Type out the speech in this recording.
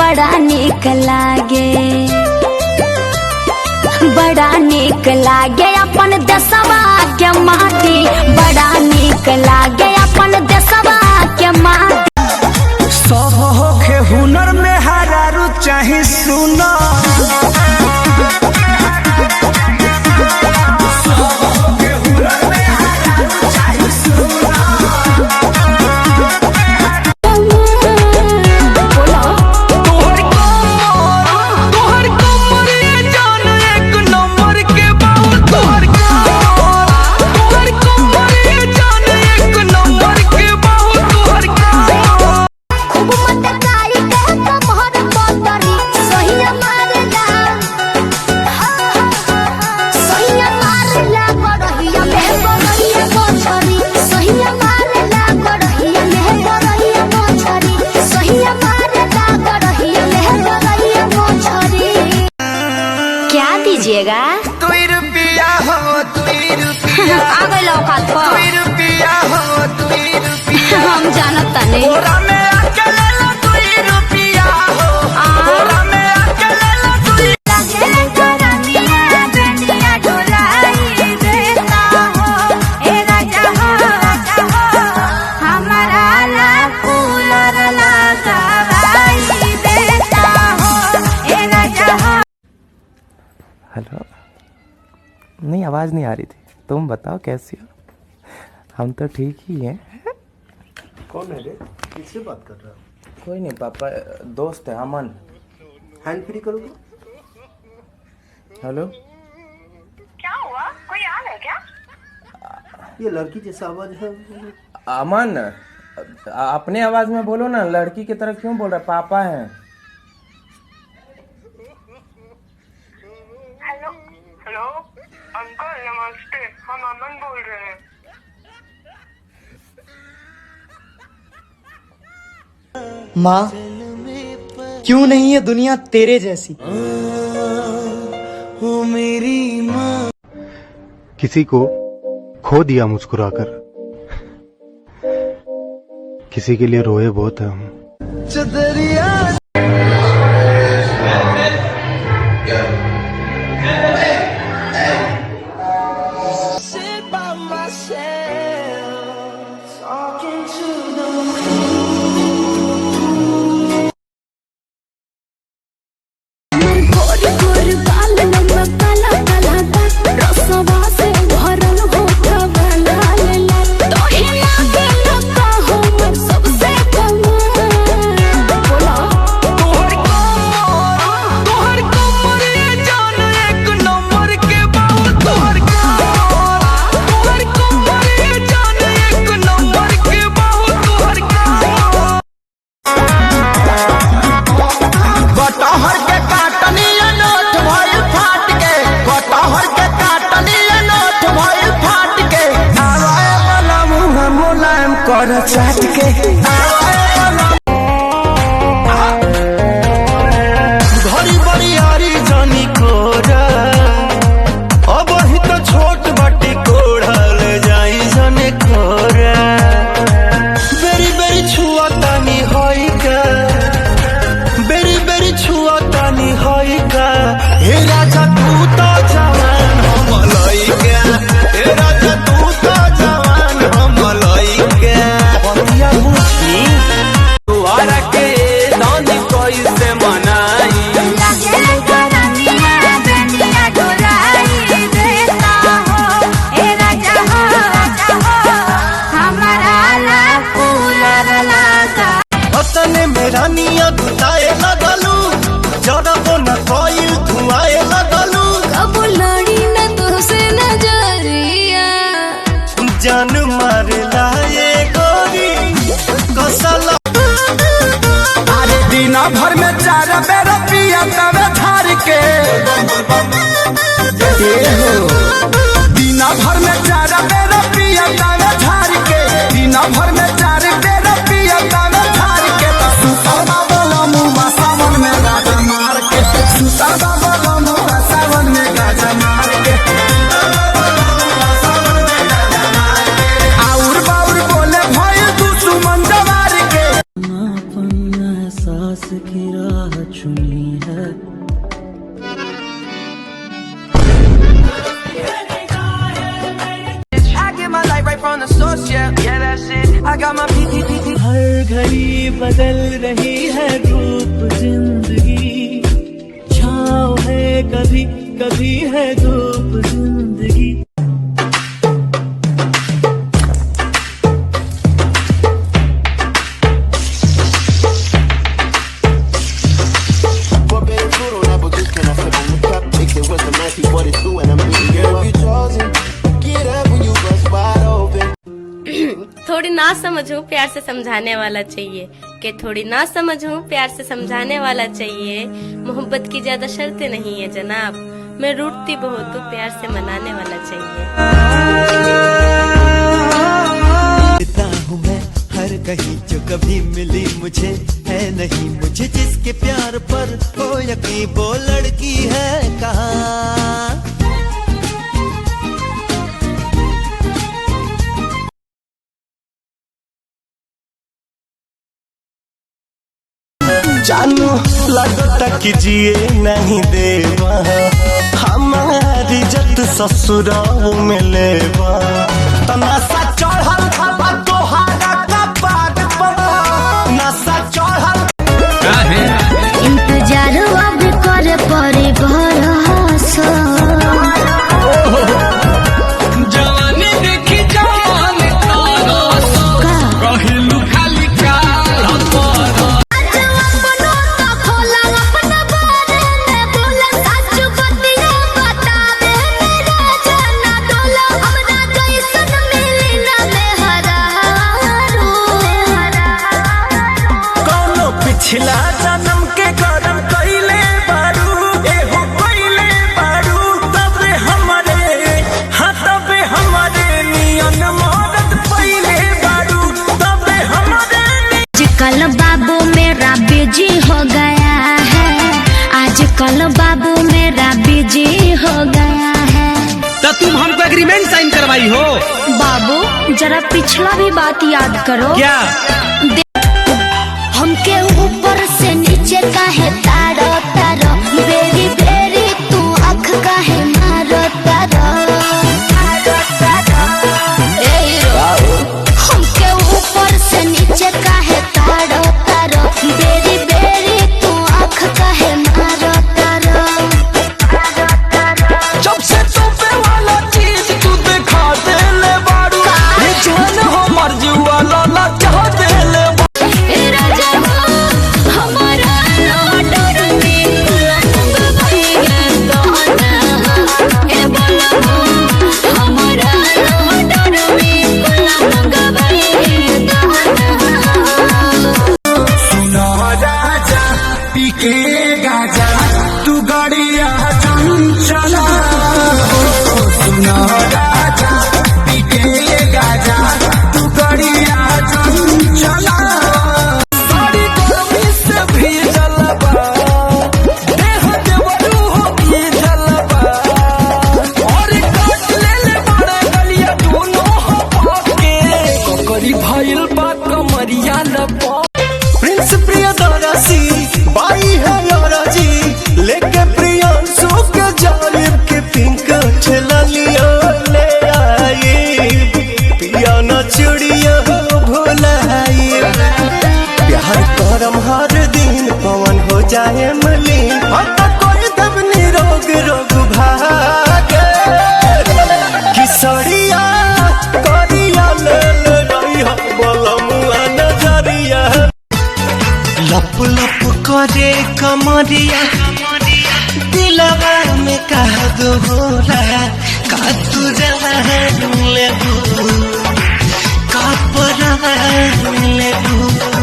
बड़ा निक लागे, बड़ा निक लागे अपन देशवा के माटी, बड़ा निक लागे अपन देशवा के माटी। सब होखे हुनर में हरारू चाहे सुना, दीजिएगा 2 रुपया हो 2 रुपया आ गई लौकात पर 2 रुपया हो 2 रुपया हम जानत नहीं बोरा में आके ले लो 2 रुपया हो बोरा में आके ले लो 2 लगे करनिया बेनिया ढोलाई देता हो ए राजा हो हमारा ला कूलर लगाई देता हो ए राजा हो। हेलो, नहीं आवाज़ नहीं आ रही थी। तुम बताओ कैसी हो? हम तो ठीक ही हैं। कौन है रे? किससे बात कर रहा है? कोई नहीं पापा, दोस्त है अमन। हैंड फ्री करोगे? हेलो, क्या हुआ? कोई आ रहा है क्या? ये लड़की जैसा आवाज है। अमन अपने आवाज़ में बोलो ना, लड़की की तरह क्यों बोल रहा? पापा हैं। हेलो हेलो अंकल नमस्ते, हम अमन बोल रहे हैं। माँ, क्यों नहीं है दुनिया तेरे जैसी? ओ मेरी माँ। किसी को खो दिया मुस्कुराकर, किसी के लिए रोए बहुत है हम। चदरिया कर चाट के घड़ी बड़ी यारी जानी कोरा, अब ही तो छोट बाटी कोढ़ा ले जाई जाने खोरा। बेरी बेरी छुआ तानी होई का, बेरी बेरी छुआ तानी होई का। हे राजा तू तो जवान हम लइका, हे राजा तू तो जवान हम लइका। पतिया मुझी दुआरा के दानी कैसे मनाई, लगे करनिया बेनिया ढोलाई देता हो ए राजा हो हमारा ला कूलर लगा। हतने मेरा निया गुताए लगलू, जरबो न कोइल धुआए लगलू। कब लड़ी न तुझसे नजरिया, जान मार लाए गोरी कसल। अरे दिना भर में 4 बेर पिया तवे धार के, दिना भर में 4 बेर पिया तवे धार के, दिना भर में 4 बेर पिया तवे धार के। सुतर बाबा मुँह सावन में गाजा मार के, सुतर बाबा मुँह सावन में गाजा मार के। आउर बाउर बोले भाई दुश्मन जवार के। अपना एहसास की राह चुनी है। हर घड़ी बदल रही है रूप जिंदगी, छाँव है कभी कभी है धूप जिंदगी। थोड़ी ना समझूं प्यार से समझाने वाला चाहिए, कि थोड़ी ना समझूं प्यार से समझाने वाला चाहिए। मोहब्बत की ज्यादा शर्तें नहीं है जनाब, मैं रूठती बहुत हूँ प्यार से मनाने वाला चाहिए। हूँ मैं हर कहीं जो कभी मिली मुझे है नहीं, मुझे जिसके प्यार पर हो यकीन वो लड़की है कहाँ। जानू लगता कि जिए नहीं देवा, हमारी इज्जत ससुराल में लेवा। तनासा चढ़ल बा तोहारा कपाट पर, नशा चढ़ल। इंतजार अब करे पड़ी भरोसा, जवानी देखी जवान कहलू खाली पिछला जन्म के करम कइले बारू, एहो कइले बारू, तबे हमरे हाँ तबे हमरे नियन मौत पइले बारू, तबे हमरे। आजकल बाबू मेरा बिजी हो गया है, आजकल बाबू मेरा बिजी हो गया है। तो तुम हमको एग्रीमेंट साइन करवाई हो? बाबू जरा पिछला भी बात याद करो। क्या? हमके ऊपर से नीचे काहे तारो तारो, बेरी बेरी तू आँख काहे मारो तारो। हमके ऊपर से नीचे काहे तारो तारो, बेरी बेरी तू आँख काहे मारो तारो। जब से तोपे वाला चीज तू दिखा देले बारू, ये जान हो मर्जी वाला ला चाह देले। तू गाड़िया चंचला, सुना राजा पीके गाजा, तू गाड़िया चंचला। सारी गर्मी से भी जलबा, देह देवरू हो भी जलबा, और काट ले बड़ा गलिया दोनों हो पाके, ककरी भाईल बा कमरिया लपा। प्रिंस प्रियदर्शी बाई है जी, लेके प्रियांशु के जालिब के पिंक ठेला लिया ले आई, पिया न चुड़िया भुलाई। प्यार करम हर दिन पवन हो जाए मलिन, कोई दब निरोग रोग भागे। किसरिया करिया ले रही हो बोलमुआ नजरिया, लप लप करे कमरिया, दिलवा में कह दो होला, का तू जवान लेबू, का परान लेबू।